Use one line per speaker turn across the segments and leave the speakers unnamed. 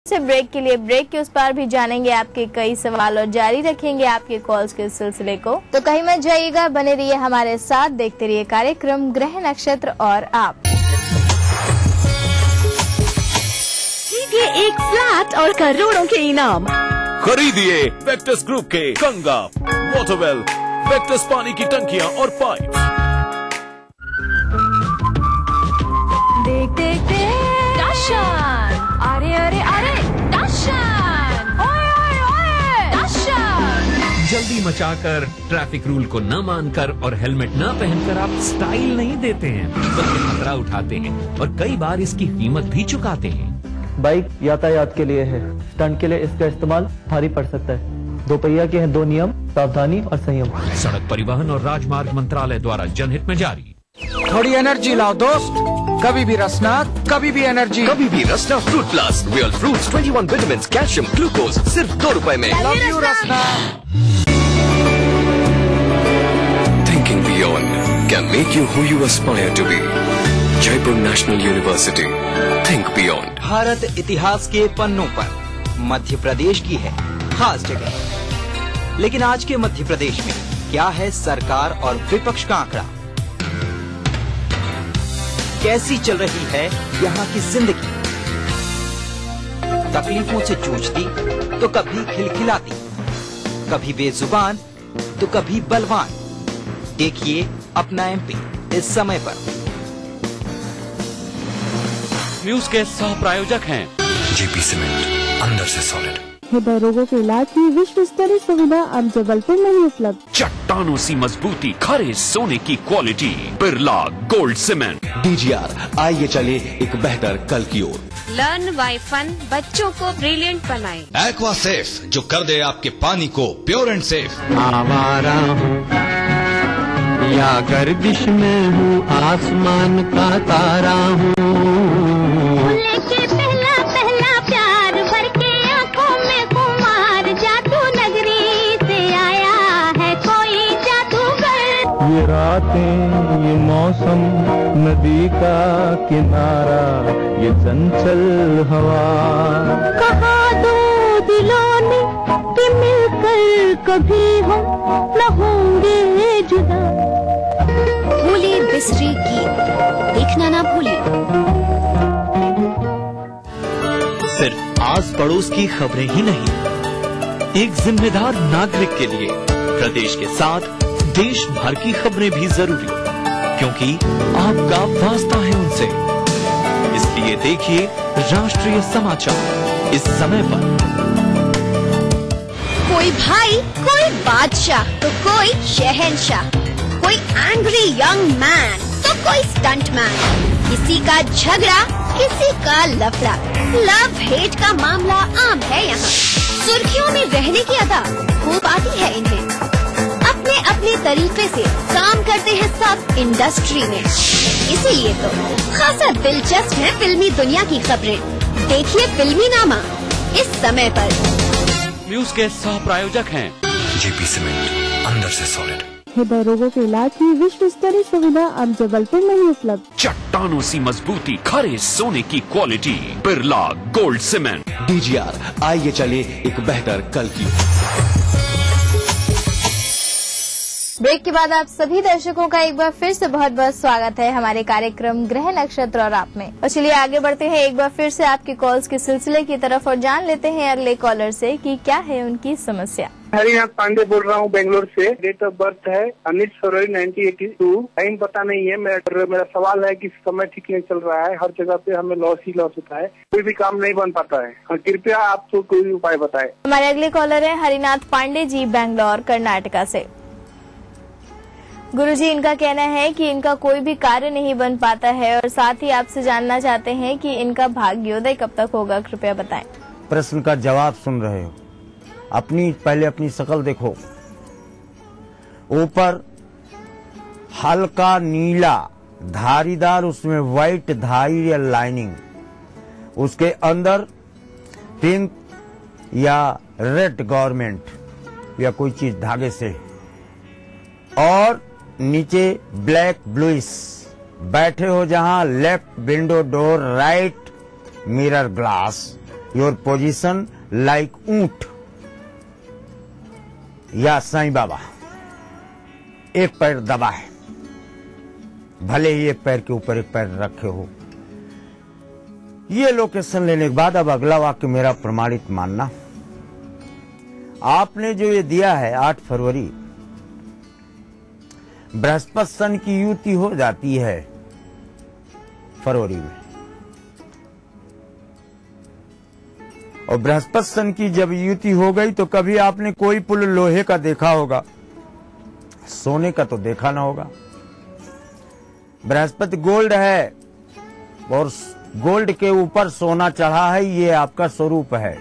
से ब्रेक के लिए ब्रेक के उस पार भी जानेंगे आपके कई सवाल और जारी रखेंगे आपके कॉल्स के सिलसिले को। तो कहीं मत जाइएगा, बने रहिए हमारे साथ, देखते रहिए कार्यक्रम ग्रह नक्षत्र और आप।
ये एक फ्लैट और करोड़ों के इनाम
खरीदिए वेक्टस ग्रुप के गंगा, वाटरवेल, वेक्टस पानी की टंकियां और पाइप।
देख देख देख
दर्शन, अरे अरे अरे दर्शन, ओए ओए ओए दर्शन।
जल्दी मचाकर, ट्रैफिक रूल को न मानकर और हेलमेट न पहनकर आप स्टाइल नहीं देते हैं, बल्कि खतरा उठाते हैं और कई बार इसकी कीमत भी चुकाते हैं।
बाइक यातायात के लिए है, स्टंट के लिए इसका इस्तेमाल भारी पड़ सकता है। दो पहिया के हैं दो नियम, सावधानी और संयम।
सड़क परिवहन और राजमार्ग मंत्रालय द्वारा जनहित में जारी।
थोड़ी एनर्जी लाओ दोस्त, कभी भी रसना, कभी भी एनर्जी,
कभी भी Rasna fruit plus, real fruits, 21 vitamin, calcium, glucose, सिर्फ 2 रुपए में।
Love you Rasna.
Thinking beyond can make you who you aspire to be. Jaipur national university, think beyond.
Bharat इतिहास के पन्नों पर मध्य प्रदेश की है खास जगह, लेकिन आज के मध्य प्रदेश में क्या है सरकार और विपक्ष का आंकड़ा? कैसी चल रही है यहाँ की जिंदगी? तकलीफों से जूझती तो कभी खिलखिलाती, कभी बेजुबान तो कभी बलवान। देखिए अपना एमपी इस समय पर।
न्यूज के सह प्रायोजक हैं
जेपी सीमेंट, अंदर से सॉलिड।
हृदय रोगों के इलाज की विश्व स्तरीय सुविधा अब जबलपुर में ही उपलब्ध।
चट्टानों सी मजबूती, खरे सोने की quality, Birla gold cement.
DGR, आइए चले एक बेहतर कल की ओर।
लर्न बाय फन, बच्चों को ब्रिलियंट बनाए।
एक्वा सेफ, जो कर दे आपके पानी को प्योर एंड सेफ।
आवारा हूँ या गर्दिश में हूँ, आसमान का तारा हूँ।
लेके पहला पहला प्यार भर के आंखों में कुमार, जादू नगरी से आया है कोई जादूगर।
ये रातें, ये मौसम, नदी का किनारा, ये चंचल हवा।
कहा दो दिलों ने कि मिलकर कभी हम न होंगे जुदा।
भूले बिसरी गीत देखना ना भूले।
सिर्फ आस पड़ोस की खबरें ही नहीं, एक जिम्मेदार नागरिक के लिए प्रदेश के साथ देश भर की खबरें भी जरूरी, क्योंकि आपका वास्ता है उनसे। इसलिए देखिए राष्ट्रीय समाचार इस समय पर।
कोई भाई, कोई बादशाह तो कोई शहंशाह, कोई एंग्री यंग मैन तो कोई स्टंट मैन, किसी का झगड़ा किसी का लफड़ा, लव हेट का मामला आम है यहाँ। सुर्खियों में रहने की अदा खूब आती है इन्हें, अपने अपने तरीके से काम करते हैं सब इंडस्ट्री में। इसीलिए तो खासा दिलचस्प है फिल्मी दुनिया की खबरें। देखिए फिल्मी नामा इस समय पर।
न्यूज के सह प्रायोजक हैं
जेपी सीमेंट, अंदर से सॉलिड।
हृदय रोगों के इलाज की विश्व स्तरीय सुविधा अब जबलपुर में ही उपलब्ध।
चट्टानों सी मजबूती, खरे सोने की quality, Birla gold cement.
DGR, आइए चले एक बेहतर कल की ओर।
ब्रेक के बाद आप सभी दर्शकों का एक बार फिर से बहुत बहुत स्वागत है हमारे कार्यक्रम ग्रह नक्षत्र और आप में। और चलिए आगे बढ़ते हैं एक बार फिर से आपके कॉल्स के सिलसिले की तरफ और जान लेते हैं अगले कॉलर से कि क्या है उनकी समस्या।
हरिनाथ पांडे बोल रहा हूँ बेंगलोर से। डेट ऑफ बर्थ है 19 फरवरी 1982। टाइम पता नहीं है। मेरा सवाल है कि समय ठीक नहीं चल रहा है, हर जगह पे हमें लॉस ही लॉस होता है, कोई भी काम नहीं बन पाता है। कृपया आप तो कोई उपाय बताएं।
हमारे अगले कॉलर है हरिनाथ पांडे जी, बैंगलोर कर्नाटका से। गुरुजी, इनका कहना है कि इनका कोई भी कार्य नहीं बन पाता है और साथ ही आपसे जानना चाहते हैं कि इनका भाग्योदय कब तक होगा, कृपया बताएं।
प्रश्न का जवाब सुन रहे हो, पहले अपनी शक्ल देखो। ऊपर हल्का नीला धारीदार, उसमें व्हाइट धारी या लाइनिंग, उसके अंदर पिंक या रेड गवर्नमेंट या कोई चीज धागे से, और नीचे ब्लैक ब्लूइश। बैठे हो जहां left window door, right mirror glass, your position like ऊंट या साईं बाबा, एक पैर दबा है, भले ही एक पैर के ऊपर एक पैर रखे हो। ये लोकेशन लेने के बाद अब अगला वाक्य मेरा प्रमाणित मानना। आपने जो ये दिया है 8 फरवरी, बृहस्पति सन की युति हो जाती है फरवरी में, और बृहस्पति सन की जब युति हो गई तो कभी आपने कोई पुल लोहे का देखा होगा, सोने का तो देखा ना होगा। बृहस्पति गोल्ड है और गोल्ड के ऊपर सोना चढ़ा है, ये आपका स्वरूप है।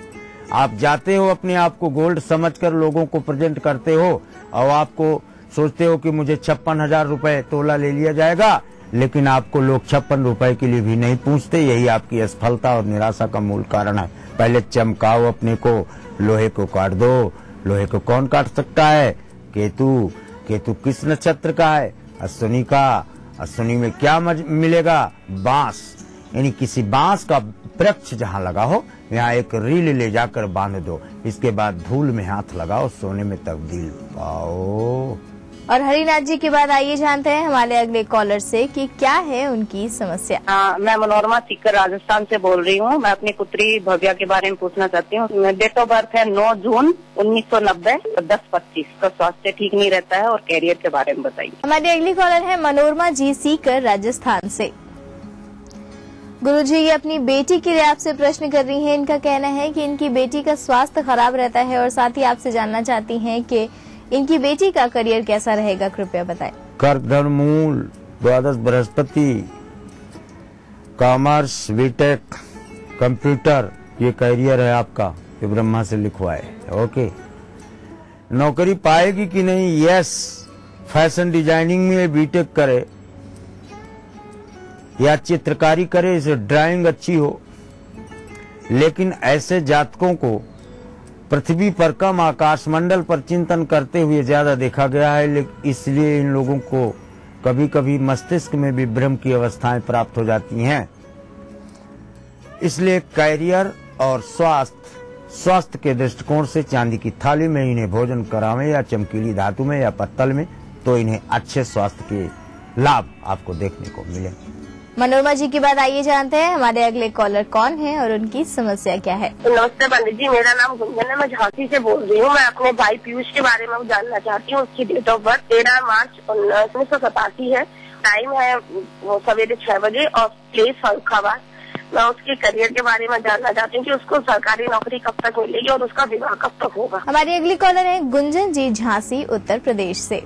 आप जाते हो अपने आप को गोल्ड समझकर लोगों को प्रेजेंट करते हो और आपको सोचते हो कि मुझे 56,000 रुपए तोला ले लिया जाएगा, लेकिन आपको लोग 56 रुपए के लिए भी नहीं पूछते। यही आपकी असफलता और निराशा का मूल कारण है। पहले चमकाओ अपने को, लोहे को काट दो। लोहे को कौन काट सकता है? केतु। केतु किस नक्षत्र का है? अश्विनी का। अश्विनी में क्या मिलेगा? बांस, यानी किसी बांस का वृक्ष जहाँ लगा हो यहाँ एक रील ले जाकर बांध दो, इसके बाद धूल में हाथ लगाओ, सोने में तब्दील पाओ।
और हरिनाथ जी के बाद आइए जानते हैं हमारे अगले कॉलर से कि क्या है उनकी समस्या।
मैं मनोरमा सीकर राजस्थान से बोल रही हूँ। मैं अपनी पुत्री भव्या के बारे में पूछना चाहती हूँ। डेट ऑफ बर्थ है 9 जून 1990, 10:25। का स्वास्थ्य ठीक नहीं रहता है और कैरियर के बारे में बताइए।
हमारी अगली कॉलर है मनोरमा जी सीकर राजस्थान से। गुरुजी, ये अपनी बेटी के लिए आपसे प्रश्न कर रही हैं। इनका कहना है कि इनकी बेटी का स्वास्थ्य खराब रहता है और साथ ही आपसे जानना चाहती हैं कि इनकी बेटी का करियर कैसा रहेगा, कृपया बताएं।
कर्क धन मूल, द्वादश बृहस्पति, कॉमर्स, बीटेक, कंप्यूटर, ये करियर है आपका, ये ब्रह्मा से लिखवाए। ओके, नौकरी पाएगी कि नहीं? यस। फैशन डिजाइनिंग में बीटेक करे या चित्रकारी करे, इसे ड्राइंग अच्छी हो, लेकिन ऐसे जातकों को पृथ्वी पर कम, आकाशमंडल पर चिंतन करते हुए ज्यादा देखा गया है। इसलिए इन लोगों को कभी कभी मस्तिष्क में भी भ्रम की अवस्थाएं प्राप्त हो जाती हैं। इसलिए कैरियर और स्वास्थ्य के दृष्टिकोण से चांदी की थाली में इन्हें भोजन करावें या चमकीली धातु में या पत्तल में, तो इन्हें अच्छे स्वास्थ्य के लाभ आपको देखने को मिलेंगे।
मनोरमा जी के बाद आइए जानते हैं हमारे अगले कॉलर कौन है और उनकी समस्या क्या है।
नमस्ते पंडित जी, मेरा नाम गुंजन है, मैं झांसी से बोल रही हूँ। मैं अपने भाई पीयूष के बारे में जानना चाहती हूँ। उसकी डेट ऑफ बर्थ 13 मार्च 1987 है। टाइम है वो सवेरे 6 बजे और प्लेस फरुखाबाद। मैं उसके करियर के बारे में जानना चाहती हूँ कि उसको सरकारी नौकरी कब तक मिलेगी और उसका विवाह कब तक होगा।
हमारी अगली कॉलर है गुंजन जी, झांसी उत्तर प्रदेश से।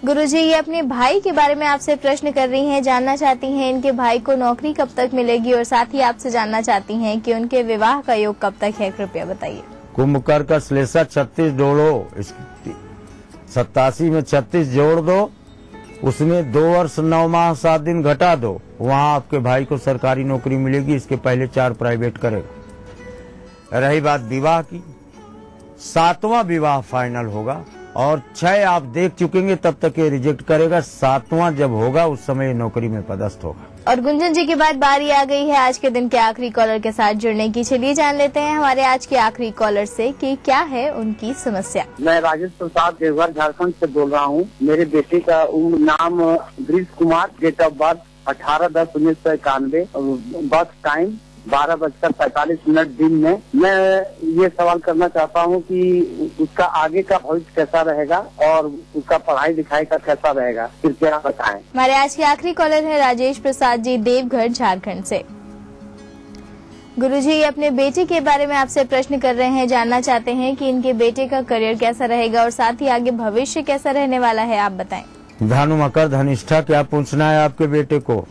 गुरुजी, ये अपने भाई के बारे में आपसे प्रश्न कर रही हैं, जानना चाहती हैं इनके भाई को नौकरी कब तक मिलेगी और साथ ही आपसे जानना चाहती हैं कि उनके विवाह का योग कब तक है, कृपया बताइए।
कुंभकर का श्लेषा 36 जोड़ो, 87 में 36 जोड़ दो, उसमें 2 वर्ष 9 माह 7 दिन घटा दो, वहाँ आपके भाई को सरकारी नौकरी मिलेगी। इसके पहले 4 प्राइवेट करेगा। रही बात विवाह की, 7वां विवाह फाइनल होगा और 6 आप देख चुकेंगे, तब तक ये रिजेक्ट करेगा। 7वां जब होगा उस समय नौकरी में पदस्थ होगा।
और गुंजन जी के बाद बारी आ गई है आज के दिन के आखिरी कॉलर के साथ जुड़ने की। चलिए जान लेते हैं हमारे आज के आखिरी कॉलर से कि क्या है उनकी समस्या।
मैं राजेश प्रसाद देवघर झारखंड से बोल रहा हूँ। मेरे बेटे का नाम Grish Kumar, date of birth 18/10/1991, birth time 12:45 दिन में। मैं ये सवाल करना चाहता हूँ कि उसका आगे का भविष्य कैसा रहेगा और उसका पढ़ाई लिखाई का कैसा रहेगा, कृपया बताएं।
हमारे आज के आखिरी कॉलर है राजेश प्रसाद जी, देवघर झारखंड से। गुरुजी, अपने बेटे के बारे में आपसे प्रश्न कर रहे हैं, जानना चाहते हैं कि इनके बेटे का करियर कैसा रहेगा और साथ ही आगे भविष्य कैसा रहने वाला है, आप बताएं।
धनु मकर धनिष्ठा, क्या पूछना है आपके बेटे को?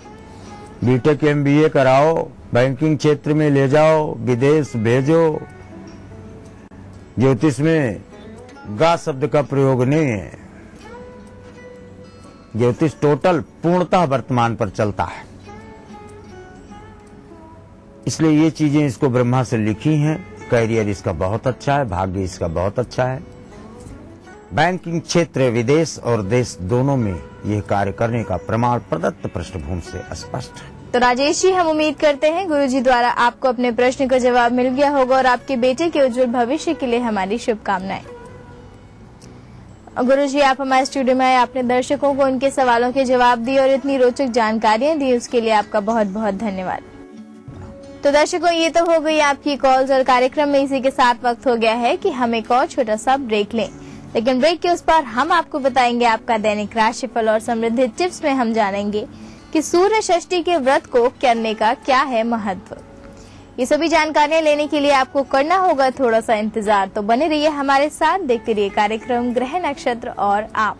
बीटेक MBA कराओ, बैंकिंग क्षेत्र में ले जाओ, विदेश भेजो। ज्योतिष में गा शब्द का प्रयोग नहीं है। ज्योतिष टोटल पूर्णतः वर्तमान पर चलता है, इसलिए ये चीजें इसको ब्रह्मा से लिखी हैं। कैरियर इसका बहुत अच्छा है, भाग्य इसका बहुत अच्छा है। बैंकिंग क्षेत्र, विदेश और देश दोनों में यह कार्य करने का प्रमाण प्रदत्त पृष्ठभूमि से स्पष्ट है।
तो राजेश जी, हम उम्मीद करते हैं गुरुजी द्वारा आपको अपने प्रश्न का जवाब मिल गया होगा और आपके बेटे के उज्जवल भविष्य के लिए हमारी शुभकामनाएं। गुरुजी, आप हमारे स्टूडियो में आए, आपने दर्शकों को उनके सवालों के जवाब दिए और इतनी रोचक जानकारियां दी, उसके लिए आपका बहुत बहुत धन्यवाद। तो दर्शकों, ये तो हो गई आपकी कॉल्स और कार्यक्रम में इसी के साथ वक्त हो गया है कि हम एक और छोटा सा ब्रेक लें, लेकिन ब्रेक के उस पार हम आपको बताएंगे आपका दैनिक राशिफल और समृद्धि टिप्स में हम जानेंगे कि सूर्य षष्ठी के व्रत को करने का क्या है महत्व। ये सभी जानकारियां लेने के लिए आपको करना होगा थोड़ा सा इंतजार, तो बने रहिए हमारे साथ, देखते रहिए कार्यक्रम ग्रह नक्षत्र और आप।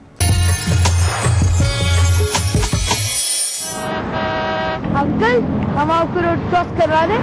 अंकल, हम आपको रोड क्रॉस करवा दें?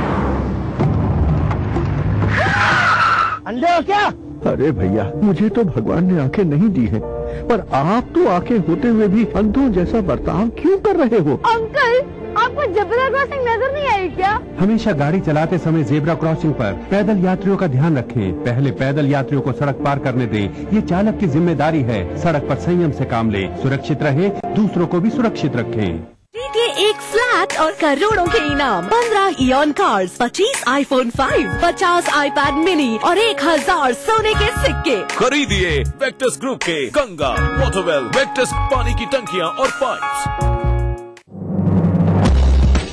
अंधे हो क्या? अरे भैया, मुझे तो भगवान ने आंखें नहीं दी है, पर आप तो आंखें होते हुए भी अंधों जैसा बर्ताव क्यों कर रहे हो?
अंकल, आपको जेब्रा क्रॉसिंग नजर नहीं आई क्या?
हमेशा गाड़ी चलाते समय जेब्रा क्रॉसिंग पर पैदल यात्रियों का ध्यान रखें। पहले पैदल यात्रियों को सड़क पार करने दें, ये चालक की जिम्मेदारी है। सड़क पर संयम से काम ले, सुरक्षित रहे, दूसरों को भी सुरक्षित रखें।
के एक फ्लैट और करोड़ों के इनाम, 15 ion cars, 25 iPhone 5, 50 iPad mini और 1000 सोने के सिक्के।
खरीदिए वेक्टस ग्रुप के गंगा, वॉटरवेल, वेक्टस पानी की टंकियां और पाइप्स।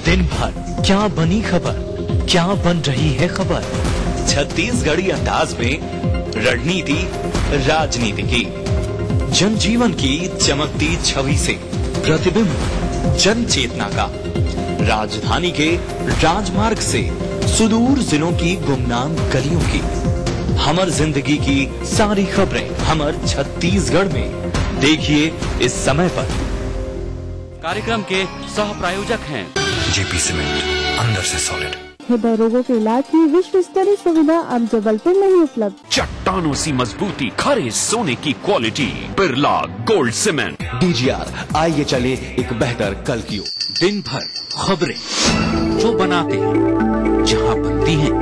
दिन भर क्या बनी खबर, क्या बन रही है खबर, छत्तीसगढ़ी अंदाज में रणनीति राजनीति की, जनजीवन की चमकती छवि से प्रतिबिंब जन चेतना का, राजधानी के राजमार्ग से सुदूर जिलों की गुमनाम गलियों की, हमर जिंदगी की सारी खबरें हमर छत्तीसगढ़ में। देखिए इस समय पर।
कार्यक्रम के सह प्रायोजक हैं
जेपी सीमेंट, अंदर से सॉलिड।
हृदय रोगों के इलाज की विश्व स्तरीय सुविधा अब जबलपुर में ही उपलब्ध।
चट्टानों सी मजबूती, खरे सोने की quality, Birla gold cement.
DGR, आइए चले एक बेहतर कल की ओर।
दिन भर खबरें जो बनाते हैं, जहां बनती हैं,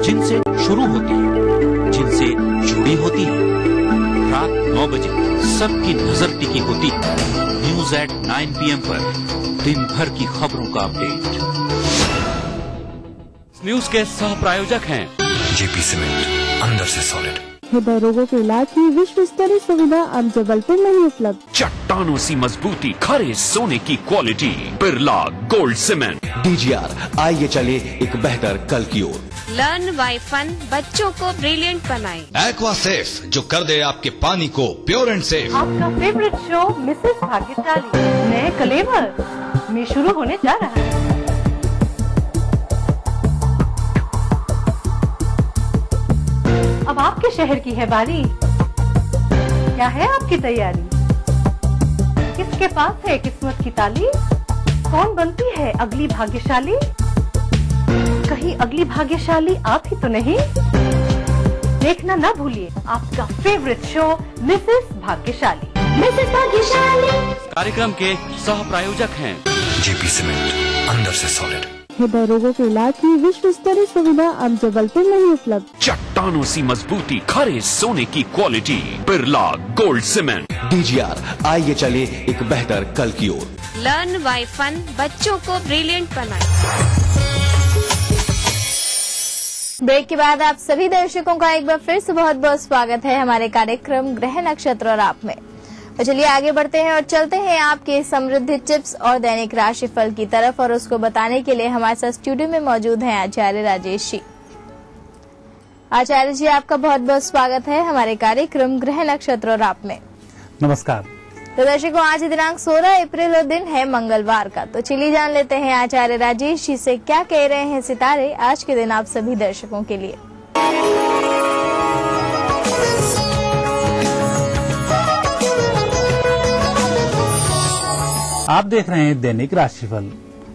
जिनसे शुरू होती हैं, जिनसे जुड़ी होती हैं। रात 9 बजे सबकी नजर टिकी होती है न्यूज एट 9 PM पर दिन भर की खबरों का अपडेट।
न्यूज के सह प्रायोजक हैं
जेपी सीमेंट, अंदर से सॉलिड।
हृदय रोगों के इलाज की विश्व स्तरीय सुविधा अब जबलपुर में ही उपलब्ध।
चट्टानों सी मजबूती, खरे सोने की quality, Birla gold cement.
DGR, आइए चले एक बेहतर कल की ओर।
लर्न बाय फन, बच्चों को ब्रिलियंट बनाए।
एक्वा सेफ, जो कर दे आपके पानी को प्योर एंड सेफ।
आपका फेवरेट शो मिसेस भाग्यशाली नए कलेवर में शुरू होने जा रहा है। अब आपके शहर की है बारी, क्या है आपकी तैयारी? किसके पास है किस्मत की ताली? कौन बनती है अगली भाग्यशाली? कहीं अगली भाग्यशाली आप ही तो नहीं? देखना ना भूलिए आपका फेवरेट शो मिसेस भाग्यशाली। मिसेस भाग्यशाली
कार्यक्रम के सह प्रायोजक हैं
जेपी सीमेंट, अंदर से सॉलिड।
हृदय रोगों के इलाज की विश्व स्तरीय सुविधा अब जबलपुर में ही उपलब्ध।
चट्टानों सी मजबूती, खरे सोने की quality, Birla gold cement.
DGR, आइए चले एक बेहतर कल की ओर।
लर्न बाय फन, बच्चों को ब्रिलियंट बनाए।
ब्रेक के बाद आप सभी दर्शकों का एक बार फिर से बहुत बहुत स्वागत है हमारे कार्यक्रम ग्रह नक्षत्र और आप में। तो चलिए आगे बढ़ते हैं और चलते हैं आपके समृद्धि टिप्स और दैनिक राशिफल की तरफ, और उसको बताने के लिए हमारे साथ स्टूडियो में मौजूद हैं आचार्य राजेश जी। आचार्य जी, आपका बहुत बहुत स्वागत है हमारे कार्यक्रम ग्रह नक्षत्र और आप में।
नमस्कार।
तो दर्शकों, आज दिनांक 16 अप्रैल और दिन है मंगलवार का। तो चलिए जान लेते हैं आचार्य राजेश जी से क्या कह रहे हैं सितारे आज के दिन आप सभी दर्शकों के लिए।
आप देख रहे हैं दैनिक राशिफल।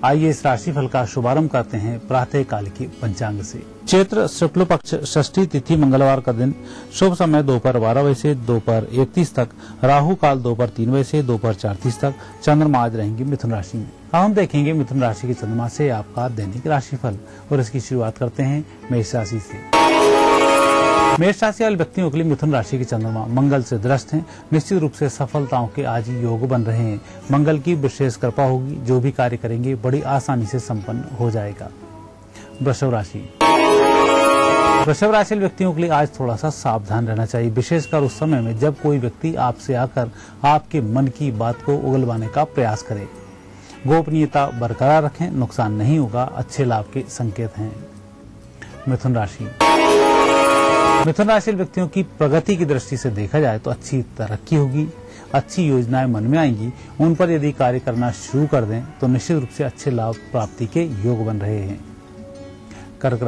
आइए इस राशिफल का शुभारंभ करते हैं प्रातः काल की पंचांग से। चैत्र शुक्ल पक्ष षष्ठी तिथि मंगलवार का दिन, शुभ समय दोपहर 12 बजे से दोपहर 1:30 तक, राहु काल दोपहर 3 बजे से दोपहर 4:30 तक। चंद्रमा आज रहेंगे मिथुन राशि में। अब हम देखेंगे मिथुन राशि के चंद्रमा से आपका दैनिक राशिफल, और इसकी शुरुआत करते हैं मेष राशि से। मेष राशि वाले व्यक्तियों के लिए मिथुन राशि के चंद्रमा मंगल से दृष्ट हैं। निश्चित रूप से सफलताओं के आज योग बन रहे हैं। मंगल की विशेष कृपा होगी, जो भी कार्य करेंगे बड़ी आसानी से संपन्न हो जाएगा। वृषभ राशि व्यक्तियों के लिए आज थोड़ा सा सावधान रहना चाहिए, विशेषकर उस समय में जब कोई व्यक्ति आपसे आकर आपके मन की बात को उगलवाने का प्रयास करे। गोपनीयता बरकरार रखें, नुकसान नहीं होगा, अच्छे लाभ के संकेत हैं। मिथुन राशि व्यक्तियों की प्रगति की दृष्टि से देखा जाए तो अच्छी तरक्की होगी, अच्छी योजनाएं मन में आएंगी। उन पर यदि कार्य करना शुरू कर दें तो निश्चित रूप से अच्छे लाभ प्राप्ति के योग बन रहे हैं। कर्क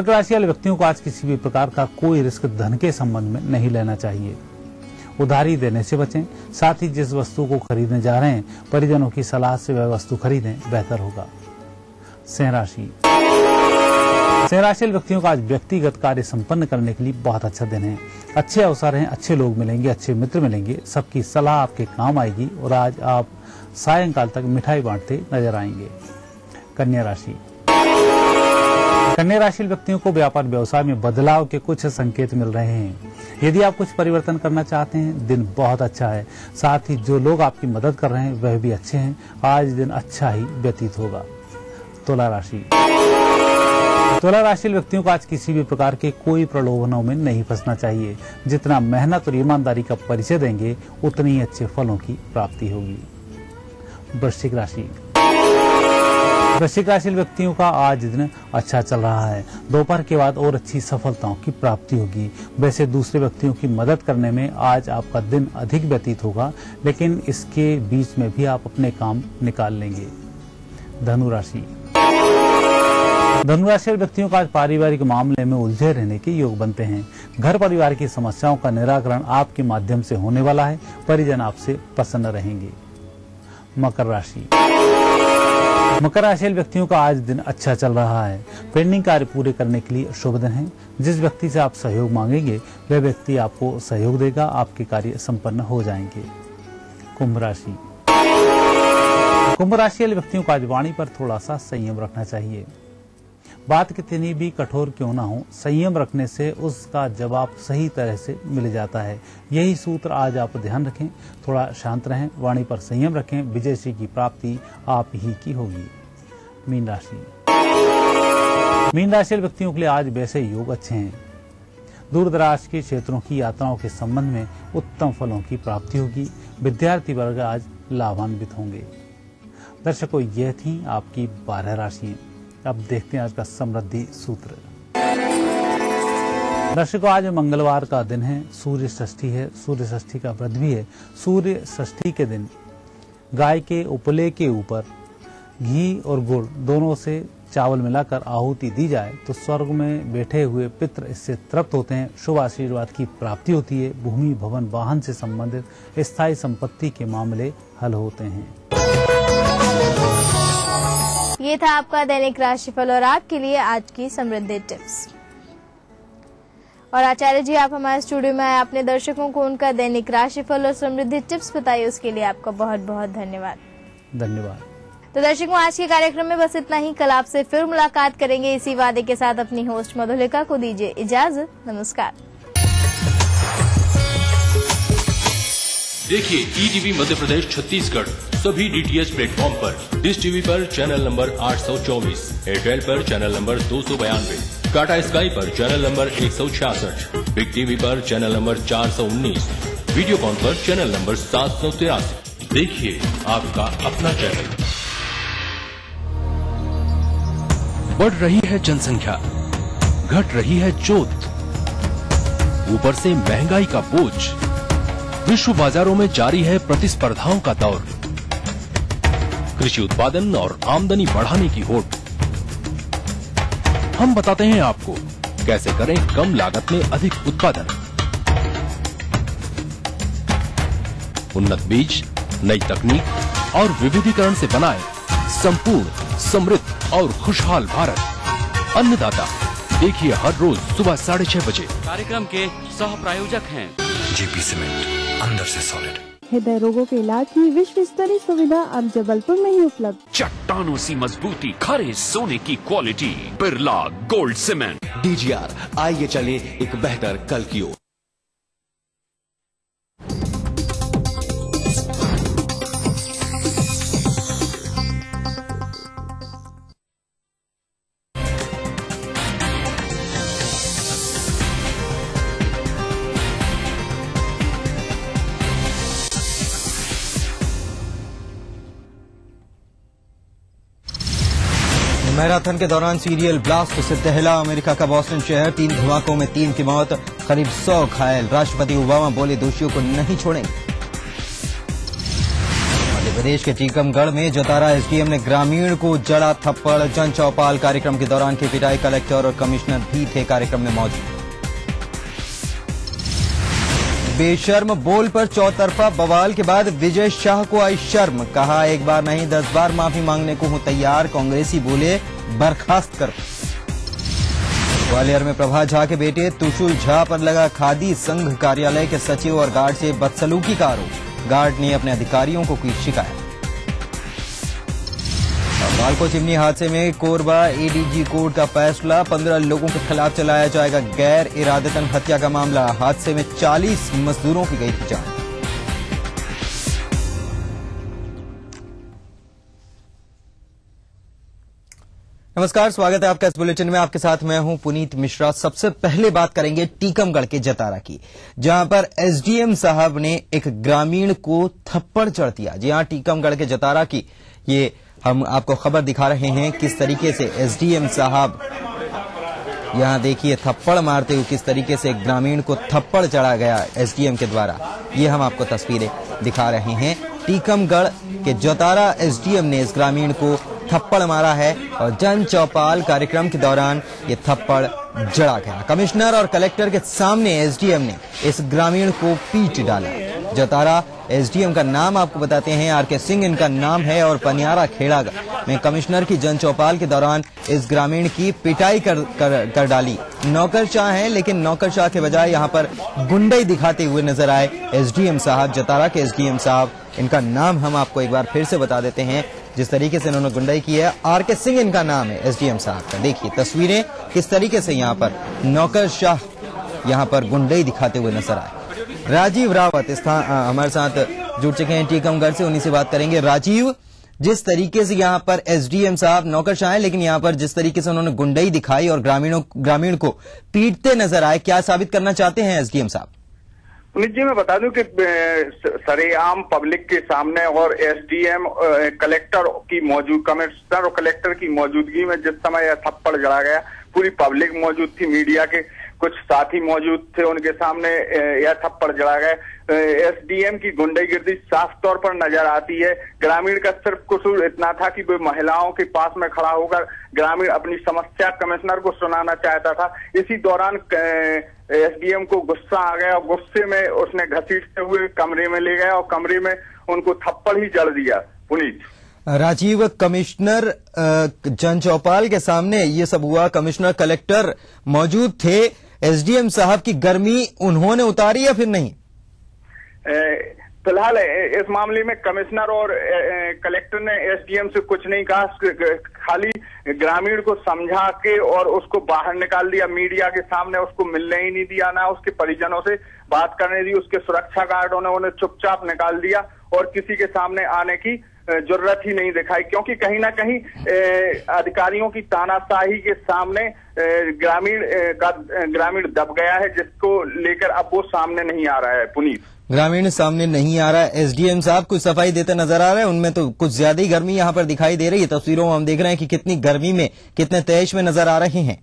राशि वाले व्यक्तियों को आज किसी भी प्रकार का कोई रिस्क धन के संबंध में नहीं लेना चाहिए। उधारी देने से बचें, साथ ही जिस वस्तु को खरीदने जा रहे हैं परिजनों की सलाह से वह वस्तु खरीदें, बेहतर होगा। सिंह राशि व्यक्तियों का आज व्यक्तिगत कार्य संपन्न करने के लिए बहुत अच्छा दिन है। अच्छे अवसर हैं, अच्छे लोग मिलेंगे, अच्छे मित्र मिलेंगे, सबकी सलाह आपके काम आएगी और आज आप सायंकाल तक मिठाई बांटते नजर आएंगे। कन्या राशि व्यक्तियों को व्यापार व्यवसाय में बदलाव के कुछ संकेत मिल रहे हैं। यदि आप कुछ परिवर्तन करना चाहते हैं दिन बहुत अच्छा है। साथ ही जो लोग आपकी मदद कर रहे हैं वह भी अच्छे हैं। आज दिन अच्छा ही व्यतीत होगा। तुला राशि व्यक्तियों को आज किसी भी प्रकार के कोई प्रलोभनों में नहीं फंसना चाहिए। जितना मेहनत और ईमानदारी का परिचय देंगे उतनी ही अच्छे फलों की प्राप्ति होगी। वृश्चिक राशि व्यक्तियों का आज दिन अच्छा चल रहा है। दोपहर के बाद और अच्छी सफलताओं की प्राप्ति होगी। वैसे दूसरे व्यक्तियों की मदद करने में आज आपका दिन अधिक व्यतीत होगा, लेकिन इसके बीच में भी आप अपने काम निकाल लेंगे। धनु राशि व्यक्तियों का आज पारिवारिक मामले में उलझे रहने के योग बनते हैं। घर परिवार की समस्याओं का निराकरण आपके माध्यम से होने वाला है। परिजन आपसे प्रसन्न रहेंगे। मकर राशि व्यक्तियों का आज दिन अच्छा चल रहा है। पेंडिंग कार्य पूरे करने के लिए शुभ दिन है। जिस व्यक्ति से आप सहयोग मांगेंगे वह व्यक्ति आपको सहयोग देगा, आपके कार्य संपन्न हो जाएंगे। कुंभ राशि व्यक्तियों को आज वाणी पर थोड़ा सा संयम रखना चाहिए। बात कितनी भी कठोर क्यों ना हो, संयम रखने से उसका जवाब सही तरह से मिल जाता है। यही सूत्र आज आप ध्यान रखें। थोड़ा शांत रहें, वाणी पर संयम रखें, विजय श्री की प्राप्ति आप ही की होगी। मीन राशि व्यक्तियों के लिए आज वैसे योग अच्छे हैं। दूर दराज के क्षेत्रों की यात्राओं के संबंध में उत्तम फलों की प्राप्ति होगी। विद्यार्थी वर्ग आज लाभान्वित होंगे। दर्शकों, यह थी आपकी 12 राशियां। अब देखते हैं आज का समृद्धि सूत्र। दर्शकों, आज मंगलवार का दिन है, सूर्य षष्ठी है। सूर्य षष्ठी का व्रत भी है। सूर्य षष्ठी के दिन गाय के उपले के ऊपर घी और गुड़ दोनों से चावल मिलाकर आहुति दी जाए तो स्वर्ग में बैठे हुए पितृ इससे तृप्त होते हैं। शुभ आशीर्वाद की प्राप्ति होती है। भूमि भवन वाहन से संबंधित स्थायी संपत्ति के मामले हल होते हैं।
ये था आपका दैनिक राशिफल और आपके लिए आज की समृद्धि टिप्स। और आचार्य जी, आप हमारे स्टूडियो में आए, अपने दर्शकों को उनका दैनिक राशिफल और समृद्धि टिप्स बताइए, उसके लिए आपका बहुत बहुत धन्यवाद। तो दर्शकों, आज के कार्यक्रम में बस इतना ही। कल आपसे फिर मुलाकात करेंगे इसी वादे के साथ। अपनी होस्ट मधुलिका को दीजिए इजाजत। नमस्कार।
देखिए ईटीवी मध्य प्रदेश छत्तीसगढ़ सभी डीटीएच प्लेटफॉर्म पर। डिश टीवी पर चैनल नंबर 824, एयरटेल पर चैनल नंबर 292, टाटा स्काई पर चैनल नंबर 166, बिग टीवी पर चैनल नंबर 419, वीडियोकॉन पर चैनल नंबर 783। देखिए आपका अपना चैनल।
बढ़ रही है जनसंख्या, घट रही है जोत, ऊपर से महंगाई का बोझ, विश्व बाजारों में जारी है प्रतिस्पर्धाओं का दौर, कृषि उत्पादन और आमदनी बढ़ाने की होड़। हम बताते हैं आपको कैसे करें कम लागत में अधिक उत्पादन। उन्नत बीज, नई तकनीक और विविधीकरण से बनाए संपूर्ण, समृद्ध और खुशहाल भारत। अन्नदाता देखिए हर रोज सुबह 6:30 बजे।
कार्यक्रम के सह प्रायोजक हैं
जेपी सीमेंट, अंदर से सॉलिड।
हृदय रोगों के इलाज की विश्व स्तरीय सुविधा अब जबलपुर में ही उपलब्ध।
चट्टा
चट्टानों सी मजबूती, खरे सोने की quality, Birla gold cement.
DGR, आइए चले एक बेहतर कल की ओर।
मैराथन के दौरान सीरियल ब्लास्ट से दहला अमेरिका का बॉस्टन शहर, 3 धमाकों में 3 की मौत, करीब 100 घायल। राष्ट्रपति ओबामा बोले दोषियों को नहीं छोड़ेंगे। मध्य प्रदेश के टीकमगढ़ में जतारा एसडीएम ने ग्रामीण को जड़ा थप्पड़, जन चौपाल कार्यक्रम के दौरान की पिटाई। कलेक्टर और कमिश्नर भी थे कार्यक्रम में मौजूद। बेशर्म बोल पर चौतरफा बवाल के बाद विजय शाह को आई शर्म, कहा एक बार नहीं 10 बार माफी मांगने को हूं तैयार। कांग्रेसी बोले बर्खास्त करो। ग्वालियर में प्रभा झा के बेटे तुषुल झा पर लगा खादी संघ कार्यालय के सचिव और गार्ड से बदसलूकी का आरोप, गार्ड ने अपने अधिकारियों को की शिकायत। बालको चिमनी हादसे में कोरबा एडीजी कोर्ट का फैसला, 15 लोगों के खिलाफ चलाया जाएगा गैर इरादतन हत्या का मामला। हादसे में 40 मजदूरों की गई थी जान। नमस्कार, स्वागत है आपका इस बुलेटिन में। आपके साथ मैं हूं पुनीत मिश्रा। सबसे पहले बात करेंगे टीकमगढ़ के जतारा की, जहां पर एसडीएम साहब ने एक ग्रामीण को थप्पड़ जड़ दिया। जी हां, टीकमगढ़ के जतारा की ये हम आपको खबर दिखा रहे हैं किस तरीके से एसडीएम साहब यहां देखिए थप्पड़ मारते हुए किस तरीके से ग्रामीण को थप्पड़ चढ़ा गया एसडीएम के द्वारा। ये हम आपको तस्वीरें दिखा रहे हैं। टीकमगढ़ के जतारा एसडीएम ने इस ग्रामीण को थप्पड़ मारा है और जन चौपाल कार्यक्रम के दौरान ये थप्पड़ जड़ा गया। कमिश्नर और कलेक्टर के सामने एसडीएम ने इस ग्रामीण को पीट डाला। जतारा एसडीएम का नाम आपको बताते हैं, आरके सिंह इनका नाम है और पनियारा खेड़ा में कमिश्नर की जन चौपाल के दौरान इस ग्रामीण की पिटाई कर डाली। नौकरशाह हैं, लेकिन नौकरशाह के बजाय यहाँ पर गुंडई दिखाते हुए नजर आए एसडीएम साहब। जतारा के एसडीएम साहब, इनका नाम हम आपको एक बार फिर से बता देते हैं। जिस तरीके से इन्होंने गुंडाई की है, आरके सिंह इनका नाम है एसडीएम साहब का। देखिए तस्वीरें किस तरीके से यहाँ पर नौकरशाह यहाँ पर गुंडई दिखाते हुए नजर आए। राजीव रावत हमारे साथ जुड़ चुके हैं टीकमगढ़ से, उन्हीं से बात करेंगे। राजीव, जिस तरीके से यहाँ पर एसडीएम साहब नौकरशाह हैं, लेकिन यहाँ पर जिस तरीके से उन्होंने गुंडई दिखाई और ग्रामीण को पीटते नजर आए, क्या साबित करना चाहते हैं एसडीएम साहब?
पुनीत जी, मैं बता दूं कि सरेआम पब्लिक के सामने और एसडीएम कलेक्टर की कमिश्नर और कलेक्टर की मौजूदगी में जिस समय यह थप्पड़ जड़ा गया, पूरी पब्लिक मौजूद थी, मीडिया के कुछ साथी मौजूद थे, उनके सामने यह थप्पड़ जड़ा गया। एसडीएम की गुंडागर्दी साफ तौर पर नजर आती है। ग्रामीण का सिर्फ कसूर इतना था कि वो महिलाओं के पास में खड़ा होकर ग्रामीण अपनी समस्या कमिश्नर को सुनाना चाहता था। इसी दौरान एसडीएम को गुस्सा आ गया और गुस्से में उसने घसीटते हुए कमरे में ले गया और कमरे में उनको थप्पड़ ही जड़ दिया। पुनीत
राजीव, कमिश्नर जन चौपाल के सामने ये सब हुआ, कमिश्नर कलेक्टर मौजूद थे, एसडीएम साहब की गर्मी उन्होंने उतारी या फिर नहीं?
फिलहाल इस मामले में कमिश्नर और कलेक्टर ने एसडीएम से कुछ नहीं कहा, खाली ग्रामीण को समझा के और उसको बाहर निकाल दिया। मीडिया के सामने उसको मिलने ही नहीं दिया, ना उसके परिजनों से बात करने दी। उसके सुरक्षा गार्डों ने उन्हें चुपचाप निकाल दिया और किसी के सामने आने की जरूरत ही नहीं दिखाई, क्योंकि कहीं ना कहीं अधिकारियों की तानाशाही के सामने ग्रामीण दब गया है, जिसको लेकर अब वो सामने नहीं आ रहा है। पुनीत,
ग्रामीण सामने नहीं आ रहा है। एसडीएम साहब कुछ सफाई देते नजर आ रहे हैं, उनमें तो कुछ ज्यादा ही गर्मी यहाँ पर दिखाई दे रही है। तस्वीरों में हम देख रहे हैं कि कितनी गर्मी में, कितने तेज में नजर आ रहे हैं।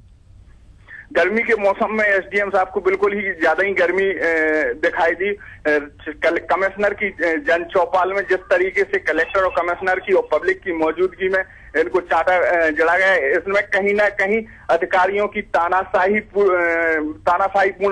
गर्मी के मौसम में एसडीएम साहब को बिल्कुल ही ज्यादा ही गर्मी दिखाई दी। कमिश्नर की जन चौपाल में जिस तरीके से कलेक्टर और कमिश्नर की और पब्लिक की मौजूदगी में इनको चाटा जड़ा गया, इसमें कहीं ना कहीं अधिकारियों की तानाशाहीपूर्ण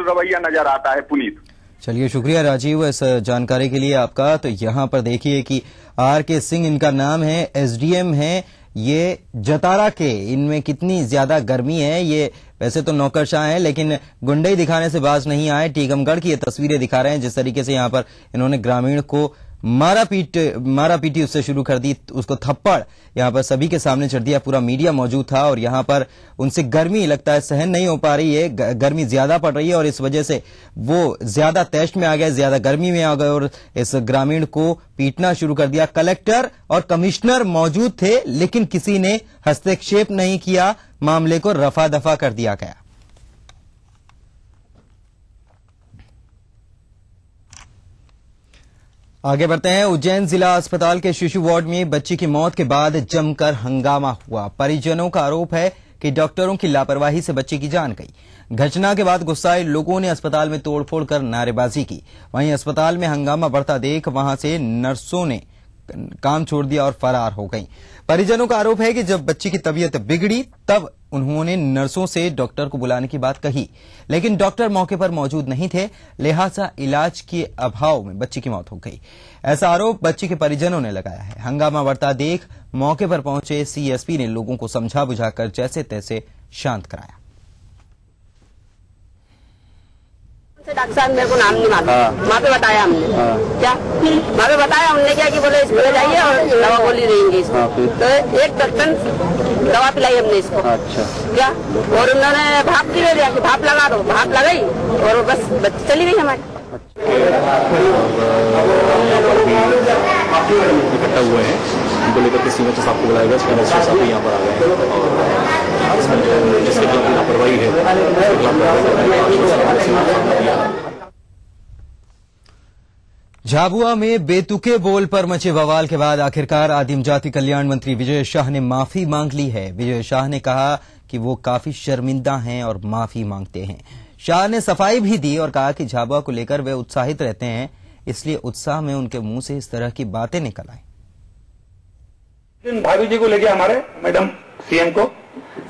रवैया नजर आता है। पुनीत,
चलिए, शुक्रिया राजीव इस जानकारी के लिए आपका। तो यहाँ पर देखिए कि आरके सिंह इनका नाम है, एसडीएम है ये जतारा के। इनमें कितनी ज्यादा गर्मी है। ये वैसे तो नौकरशाह हैं, लेकिन गुंडई दिखाने से बाज नहीं आए। टीकमगढ़ की ये तस्वीरें दिखा रहे हैं जिस तरीके से यहाँ पर इन्होंने ग्रामीण को मारा पीटी उससे शुरू कर दी, उसको थप्पड़ यहाँ पर सभी के सामने चढ़ दिया। पूरा मीडिया मौजूद था और यहाँ पर उनसे गर्मी लगता है सहन नहीं हो पा रही है, गर्मी ज्यादा पड़ रही है और इस वजह से वो ज्यादा टेस्ट में आ गए, ज्यादा गर्मी में आ गए और इस ग्रामीण को पीटना शुरू कर दिया। कलेक्टर और कमिश्नर मौजूद थे लेकिन किसी ने हस्तक्षेप नहीं किया, मामले को रफा दफा कर दिया गया। आगे बढ़ते हैं। उज्जैन जिला अस्पताल के शिशु वार्ड में बच्ची की मौत के बाद जमकर हंगामा हुआ। परिजनों का आरोप है कि डॉक्टरों की लापरवाही से बच्ची की जान गई। घटना के बाद गुस्साए लोगों ने अस्पताल में तोड़फोड़ कर नारेबाजी की। वहीं अस्पताल में हंगामा बढ़ता देख वहां से नर्सों ने काम छोड़ दिया और फरार हो गईं। परिजनों का आरोप है कि जब बच्ची की तबीयत बिगड़ी तब उन्होंने नर्सों से डॉक्टर को बुलाने की बात कही, लेकिन डॉक्टर मौके पर मौजूद नहीं थे, लिहाजा इलाज के अभाव में बच्ची की मौत हो गई। ऐसा आरोप बच्ची के परिजनों ने लगाया है। हंगामा बढ़ता देख मौके पर पहुंचे सीएसपी ने लोगों को समझा बुझाकर जैसे तैसे शांत कराया।
डॉक्टर साहब मेरे को नाम नहीं मालूम, वहाँ पे बताया हमने। क्या वहाँ पे बताया हमने क्या कि बोले इसमें जाइए और दवा गोली देंगे इसको। तो एक दर्जन दवा पिलाई हमने इसको। अच्छा। क्या और उन्होंने भाप भी ले लिया कि भाप लगा दो, भाप लगाई और बस बच्ची चली गई हमारी।
इकट्ठा हुए हैं, उनको लेकर के सीएम साहब को बुलाया गया, उसके बाद साहब यहाँ पर आ गए और जिसके खिलाफ लापरवाही है
झाबुआ में बेतुके बोल पर मचे बवाल के बाद आखिरकार आदिम जाति कल्याण मंत्री विजय शाह ने माफी मांग ली है। विजय शाह ने कहा कि वो काफी शर्मिंदा हैं और माफी मांगते हैं। शाह ने सफाई भी दी और कहा कि झाबुआ को लेकर वे उत्साहित रहते हैं, इसलिए उत्साह में उनके मुंह से इस तरह की बातें निकल आई।
भाभी जी को लेके हमारे मैडम सीएम को,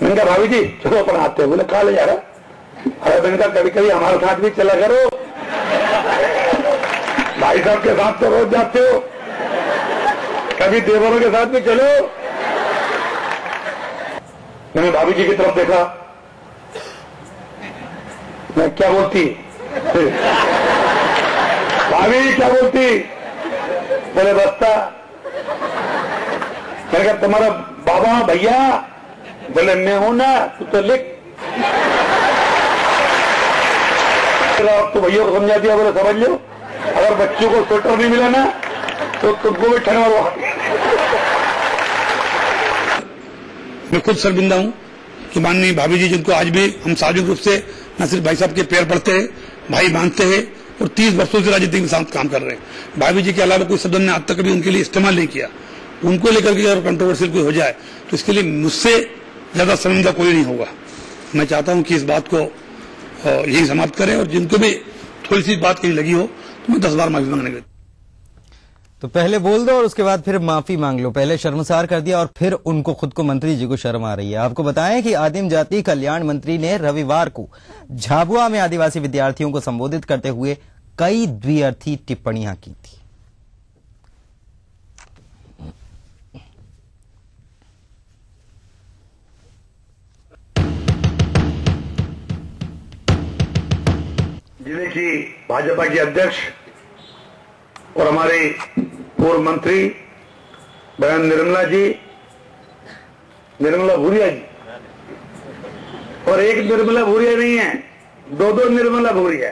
मैंने कहा भाभी जी चलो अपन आते हैं। बोले कहा ले जा रहा? अरे मैंने कहा कभी कभी हमारे साथ भी चला करो, भाई साहब के साथ तो रोज जाते हो, कभी देवरों के साथ भी चलो। मैंने भाभी जी की तरफ देखा, मैं क्या बोलती भाभी जी क्या बोलती? बोले बस्ता। मैंने कहा तुम्हारा बाबा भैया? बोले मैं हूं ना, तू तो लिख। तो भैया को समझा दिया, बोले समझ लो, अगर बच्चों को स्वेटर नहीं मिला ना तो तुमको भी ठंड मरवा। मैं खुद शर्मिंदा हूं कि माननीय भाभी जी जिनको आज भी हम सार्वजनिक रूप से न सिर्फ भाई साहब के पैर पड़ते हैं, भाई मानते हैं और 30 वर्षों से राजनीति के साथ काम कर रहे हैं। भाभी जी के अलावा कोई शब्द ने आज तक कभी उनके लिए इस्तेमाल नहीं किया। उनको लेकर के अगर कंट्रोवर्शियल कोई हो जाए तो इसके लिए मुझसे ज्यादा शर्मिंदा कोई नहीं होगा। मैं चाहता हूं कि इस बात को यही समाप्त करें और जिनको भी थोड़ी सी बात कहीं लगी हो तो मैं 10 बार माफी मांगने गया।
तो पहले बोल दो और उसके बाद फिर माफी मांग लो। पहले शर्मसार कर दिया और फिर उनको खुद को मंत्री जी को शर्म आ रही है। आपको बताएं कि आदिम जाति कल्याण मंत्री ने रविवार को झाबुआ में आदिवासी विद्यार्थियों को संबोधित करते हुए कई द्विअर्थी टिप्पणियां की थी।
जिले की भाजपा की अध्यक्ष और हमारे पूर्व मंत्री बहन निर्मला भूरिया जी, और एक निर्मला भूरिया नहीं है, दो निर्मला भूरिया।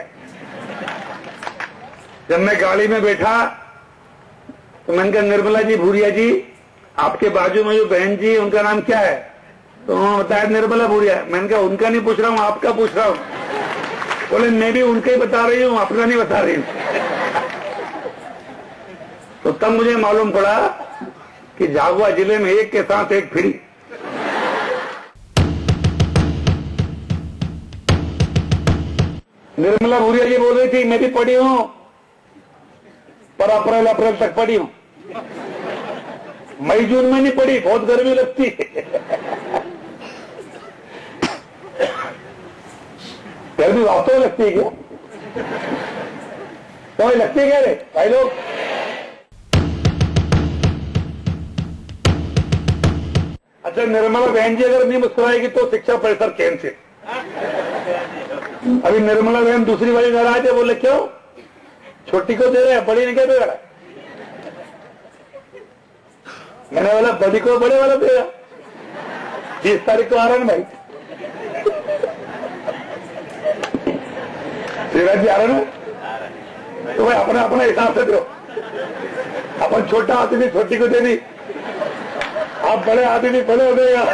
जब मैं गाड़ी में बैठा तो मैंने कहा निर्मला जी भूरिया जी, आपके बाजू में जो बहन जी उनका नाम क्या है? तो उन्होंने बताया निर्मला भूरिया। मैंने कहा उनका नहीं पूछ रहा हूं, आपका पूछ रहा हूं। बोले मैं भी उनका ही बता रही हूं, अपना नहीं बता रही हूं। तो तब मुझे मालूम पड़ा कि झाबुआ जिले में एक के साथ एक फ्री। निर्मला भूरिया जी बोल रही थी मैं भी पढ़ी हूं, पर अप्रैल तक पढ़ी हूं, मई जून में नहीं पढ़ी, बहुत गर्मी लगती है। गर्मी वास्तव में लगती है क्या? तो लगती है क्या रे भाई लोग? अच्छा निर्मला बहन जी अगर नहीं मुस्कुराएगी तो शिक्षा परिसर कैंसिल। अभी निर्मला बहन दूसरी वाली नाराज है, बोले क्यों? छोटी को दे रहे हैं, बड़ी ने क्या दे रहा है?
मैंने बोला बड़ी को बड़े वाला देगा, 20 तारीख को आ रहा है भाई, शिवराज जी आ रहा है, तो भाई अपना अपना हिसाब से दो। अपन छोटा आदमी छोटी को दे दी, आप बड़े आदमी बड़े हो देगा।